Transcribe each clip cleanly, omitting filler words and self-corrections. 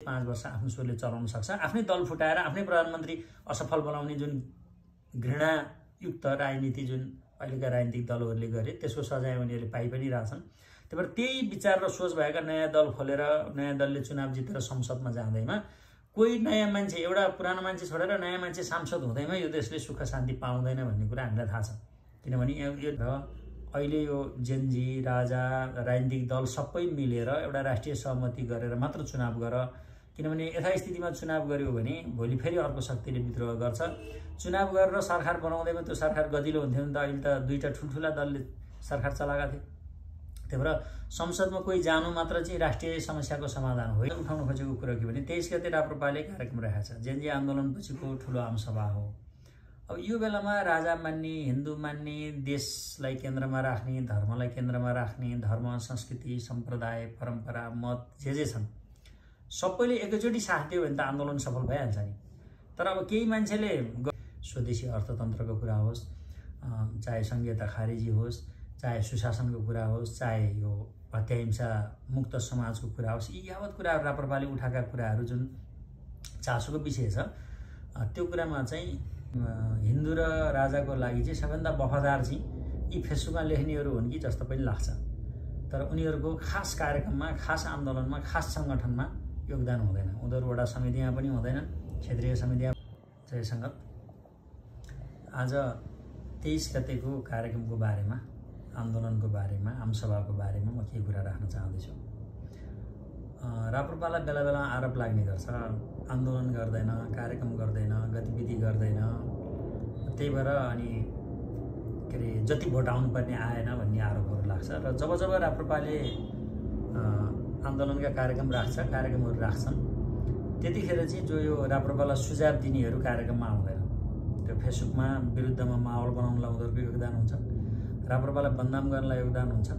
5 वर्ष आफ्नो स्वरले चलाउन सक्छ। आफ्नै दल फुटाएर आफ्नै प्रधानमन्त्री असफल बनाउने जुन घृणायुक्त राजनीति जुन अहिलेका राजनीतिक दलहरूले गरे त्यसको सजाय उनीहरूले पाइ पनि रहेछन्। त्यही भएर त्यही विचार र सोच भएका नयाँ दल खोलेर नयाँ दलले चुनाव जितेर संसदमा जाँदैमा कोही नयाँ मान्छे एउटा पुरानो मान्छे छोडेर नयाँ मान्छे सांसद हुँदैमा यो देशले सुख शान्ति पाउँदैन भन्ने कुरा हामीलाई थाहा छ। किनभने यो अहिले यो जेनजी राजा राजनीतिक दल सबै मिलेर एउटा राष्ट्रिय सहमति गरेर मात्र चुनाव गर। किनभने यथास्थितिमा चुनाव गर्यो भने भोलि फेरि अर्को शक्तिले विद्रोह गर्छ। चुनाव गरेर सरकार बनाउँदैमा त्यो सरकार गजिलो हुन्थ्यो भने त अहिले त दुईटा ठुल्ठुला दलले सरकार चलाएका थिए। त्यही भएर संसदमा कोही जानु मात्र चाहिँ राष्ट्रिय समस्याको समाधान होइन। उठाउन खोजेको कुरा के भने 23 गते राप्रपाले कार्यक्रम राखेको छ। जेनजी आन्दोलनपछिको ठुलो आमसभा हो। अब यो बेलामा राजा मान्ने हिन्दू मान्ने देशलाई केन्द्रमा राख्ने धर्मलाई केन्द्रमा राख्ने धर्म संस्कृति सम्प्रदाय परम्परा मत जे छन् सबैले एकैचोटि साथ दियो भने त आन्दोलन सफल भइहाल्छ नि। तर अब केही मान्छेले स्वदेशी अर्थतन्त्रको कुरा होस् चाहे संघीयता खारेजी होस् चाहे सुशासनको कुरा होस् चाहे यो हत्याहिंसा मुक्त समाजको कुरा होस् यी यावत कुराहरू राप्रपाले उठाएका कुराहरू जुन चासोको विषय छ त्यो कुरामा चाहिँ हिन्दू र राजाको लागि चाहिँ सबैभन्दा वफादार चाहिँ यी फेसबुकमा लेख्नेहरू हुन् कि जस्तो पनि लाग्छ। तर उनीहरूको खास कार्यक्रममा खास आन्दोलनमा खास सङ्गठनमा योगदान हुँदैन। उनीहरू वडा समितिमा पनि हुँदैनन् क्षेत्रीय समितिमा। जय सङ्गत। आज 23 गतेको कार्यक्रमको बारेमा आन्दोलनको बारेमा आमसभाको बारेमा म केही कुरा राख्न चाहन्छु। राप्रपालाई बेला बेला आरोप लाग्ने गर्छ आन्दोलन गर्दैन कार्यक्रम गर्दैन गतिविधि गर्दैन त्यही भएर अनि के अरे जति भोट आउनुपर्ने आएन भन्ने आरोपहरू लाग्छ। र जब जब राप्रपाले आन्दोलनका कार्यक्रम कार्यक्रमहरू राख्छन् त्यतिखेर चाहिँ जो यो राप्रपालाई सुझाव दिनेहरू कार्यक्रममा आउँदैन। त्यो फेसबुकमा विरुद्धमा माहौल बनाउनलाई उनीहरूको योगदान हुन्छ राप्रपालाई बदनाम गर्नलाई योगदान हुन्छ।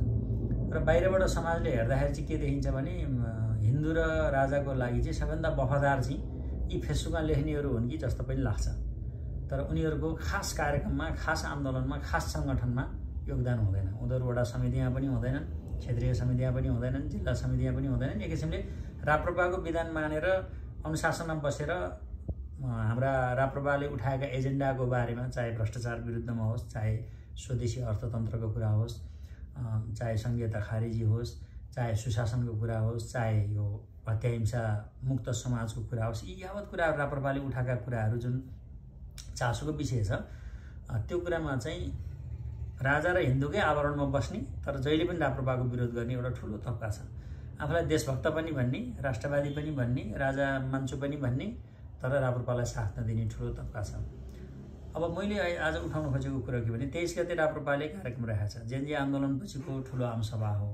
र बाहिरबाट समाजले हेर्दाखेरि चाहिँ के देखिन्छ भने हिन्दू र राजाको लागि चाहिँ सबैभन्दा वफादार चाहिँ यी फेसबुकमा लेख्नेहरू हुन् कि जस्तो पनि लाग्छ। तर उनीहरूको खास कार्यक्रममा खास आन्दोलनमा खास सङ्गठनमा योगदान हुँदैन। उनीहरू वडा समितिमा पनि हुँदैनन् क्षेत्रीय समितिमा पनि हुँदैनन् जिल्ला समितिमा पनि हुँदैनन्। एक किसिमले राप्रपाको विधान मानेर अनुशासनमा बसेर हाम्रा राप्रपाले उठाएका एजेन्डाको बारेमा चाहे भ्रष्टाचार विरुद्धमा होस् चाहे स्वदेशी अर्थतन्त्रको कुरा होस् चाहे संघीयता खारेजी होस् चाहे सुशासनको कुरा होस् चाहे यो हत्याहिंसा मुक्त समाजको कुरा होस् यी यावत कुराहरू राप्रपाले उठाएका कुराहरू जुन चासोको विषय छ त्यो कुरामा चाहिँ राजा र हिन्दूकै आवरणमा बस्ने तर जहिले पनि राप्रपाको विरोध गर्ने एउटा ठुलो तबका छ। आफूलाई देशभक्त पनि भन्ने राष्ट्रवादी पनि भन्ने राजा मान्छु पनि भन्ने तर राप्रपालाई साथ नदिने ठुलो तबका छ। अब मैले आज उठाउन खोजेको कुरा के भने 23 गते राप्रपाले कार्यक्रम राखेको छ। जेनजी आन्दोलनपछिको ठुलो आमसभा हो।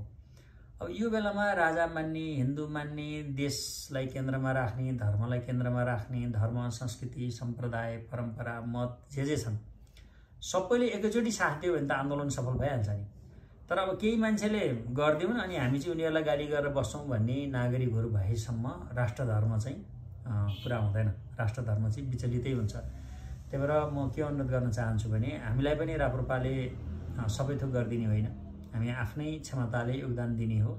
अब यो बेलामा राजा मान्ने हिन्दू मान्ने देशलाई केन्द्रमा राख्ने धर्मलाई केन्द्रमा राख्ने धर्म संस्कृति सम्प्रदाय परम्परा मत जे छन् सबैले एकैचोटि साथ दियो भने त आन्दोलन सफल भइहाल्छ नि। तर अब केही मान्छेले गरिदिउन् अनि हामी चाहिँ उनीहरूलाई गाली गरेर बस्छौँ भन्ने नागरिकहरू भएसम्म राष्ट्रधर्म चाहिँ पुरा हुँदैन। राष्ट्रधर्म चाहिँ विचलितै हुन्छ। त्यही भएर म के अनुरोध गर्न चाहन्छु भने हामीलाई पनि राप्रपाले सबै थोक गरिदिने होइन। हामी आफ्नै क्षमताले योगदान दिने हो।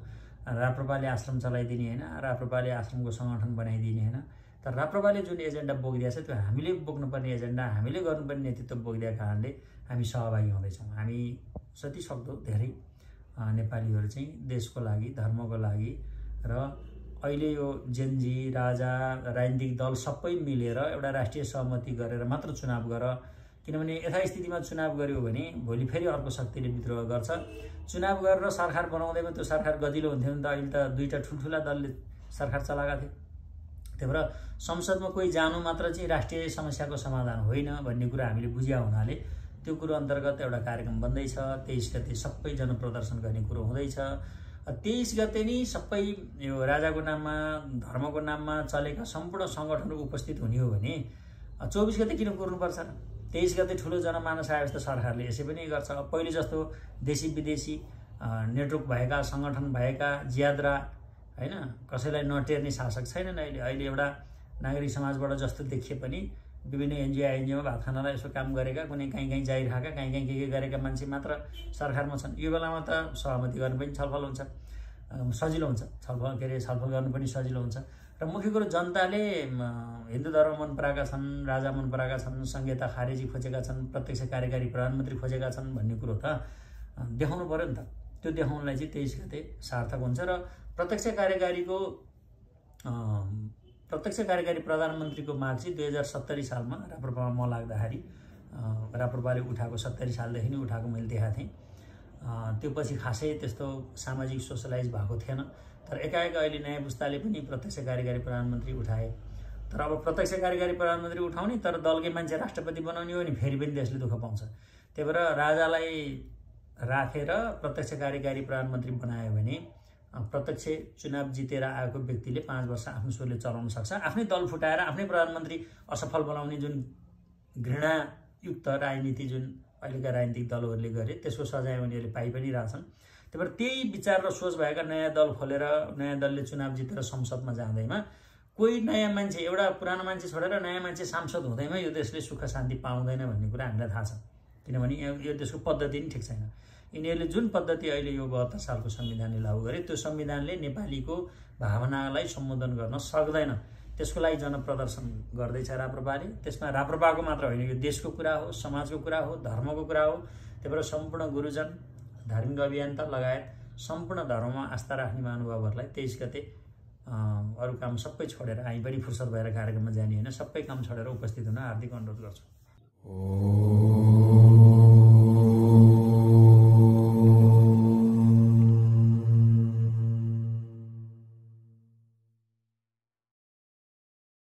राप्रपाले आश्रम चलाइदिने होइन राप्रपाले आश्रमको सङ्गठन बनाइदिने होइन। तर राप्रपाले जुन एजेन्डा बोकिदिएको छ त्यो हामीले बोक्नुपर्ने एजेन्डा हामीले गर्नुपर्ने नेतृत्व बोकिदिएको कारणले हामी सहभागी हुँदैछौँ। हामी जति सक्दो धेरै नेपालीहरू चाहिँ देशको लागि धर्मको लागि र अहिले यो जेनजी राजा राजनीतिक दल सबै मिलेर एउटा राष्ट्रिय सहमति गरेर मात्र चुनाव गर। किनभने यथास्थितिमा चुनाव गर्यो भने भोलि फेरि अर्को शक्तिले विद्रोह गर्छ। चुनाव गरेर सरकार बनाउँदैमा त्यो सरकार गजिलो हुन्थ्यो भने त अहिले त दुईटा ठुल्ठुला दलले सरकार चलाएका थिए। त्यही भएर संसदमा कोही जानु मात्र चाहिँ राष्ट्रिय समस्याको समाधान होइन भन्ने कुरा हामीले बुझ्या हुनाले त्यो कुरो अन्तर्गत एउटा कार्यक्रम बन्दैछ। 23 गते सबै जनप्रदर्शन गर्ने कुरो हुँदैछ। 23 गते नै सबै यो राजाको नाममा धर्मको नाममा चलेका सम्पूर्ण सङ्गठनहरू उपस्थित हुने हो भने 24 गते किन कुर्नुपर्छ र? 23 गते ठुलो जनमानस आए जस्तो सरकारले यसै पनि गर्छ। पहिले जस्तो देशी विदेशी नेटवर्क भएका सङ्गठन भएका ज्याद्रा होइन कसैलाई नटेर्ने शासक छैनन्। अहिले एउटा नागरिक समाजबाट जस्तो देखिए पनि विभिन्न एनजिओमा भात खानालाई यसो काम गरेका कुनै कहीँ जाहिर खाएका कहीँ के गरेका मान्छे मात्र सरकारमा छन्। यो बेलामा त सहमति गर्नु पनि छलफल हुन्छ सजिलो हुन्छ छलफल गर्नु पनि सजिलो हुन्छ। र मुख्य कुरो जनताले हिन्दू धर्म मन पराएका छन्, राजा मन पराएका छन्, संहिता खारेजी खोजेका छन्, प्रत्यक्ष कार्यकारी प्रधानमन्त्री खोजेका छन् भन्ने कुरो त देखाउनु पर्यो नि त। त्यो देखाउनलाई चाहिँ 23 गते सार्थक हुन्छ र प्रत्यक्ष कार्यकारी प्रधानमन्त्रीको माग चाहिँ 2070 सालमा राप्रपामा म लाग्दाखेरि राप्रपाले उठाएको 70 सालदेखि नै उठाएको मैले देखाएको थिएँ। त्यो पछि खासै त्यस्तो सामाजिक सोसलाइज भएको थिएन, तर एकाएक अहिले नयाँ पुस्ताले पनि प्रत्यक्ष कार्यकारी प्रधानमन्त्री उठाए। तर अब प्रत्यक्ष कार्यकारी प्रधानमन्त्री उठाउने तर दलकै मान्छे राष्ट्रपति बनाउने हो नि फेरि पनि देशले दुःख पाउँछ। त्यही भएर राजालाई राखेर प्रत्यक्ष कार्यकारी प्रधानमन्त्री बनायो भने प्रत्यक्ष चुनाव जितेर आएको व्यक्तिले 5 वर्ष आफ्नो स्वरले चलाउन सक्छ। आफ्नै दल फुटाएर आफ्नै प्रधानमन्त्री असफल बनाउने जुन घृणायुक्त राजनीति जुन अहिलेका राजनीतिक दलहरूले गरे त्यसको सजाय उनीहरूले पाइ पनि रहेछन्। त्यही भएर त्यही विचार र सोच भएका नयाँ दल खोलेर नयाँ दलले चुनाव जितेर संसदमा जाँदैमा कोही नयाँ मान्छे, एउटा पुरानो मान्छे छोडेर नयाँ मान्छे सांसद हुँदैमा यो देशले सुख शान्ति पाउँदैन भन्ने कुरा हामीलाई थाहा छ। किनभने यो देशको पद्धति नै ठिक छैन। यिनीहरूले जुन पद्धति अहिले यो 72 सालको संविधानले लागू गरे त्यो संविधानले नेपालीको भावनालाई सम्बोधन गर्न सक्दैन। त्यसको लागि जनप्रदर्शन गर्दैछ राप्रपाले। त्यसमा राप्रपाको मात्र होइन, यो देशको कुरा हो, समाजको कुरा हो, धर्मको कुरा हो। त्यही भएर सम्पूर्ण गुरुजन, धार्मिक अभियन्ता लगायत सम्पूर्ण धर्ममा आस्था राख्ने महानुभावहरूलाई 23 गते अरू काम सबै छोडेर हामी पनि फुर्सद भएर कार्यक्रममा जाने होइन, सबै काम छोडेर उपस्थित हुन हार्दिक अनुरोध गर्छु।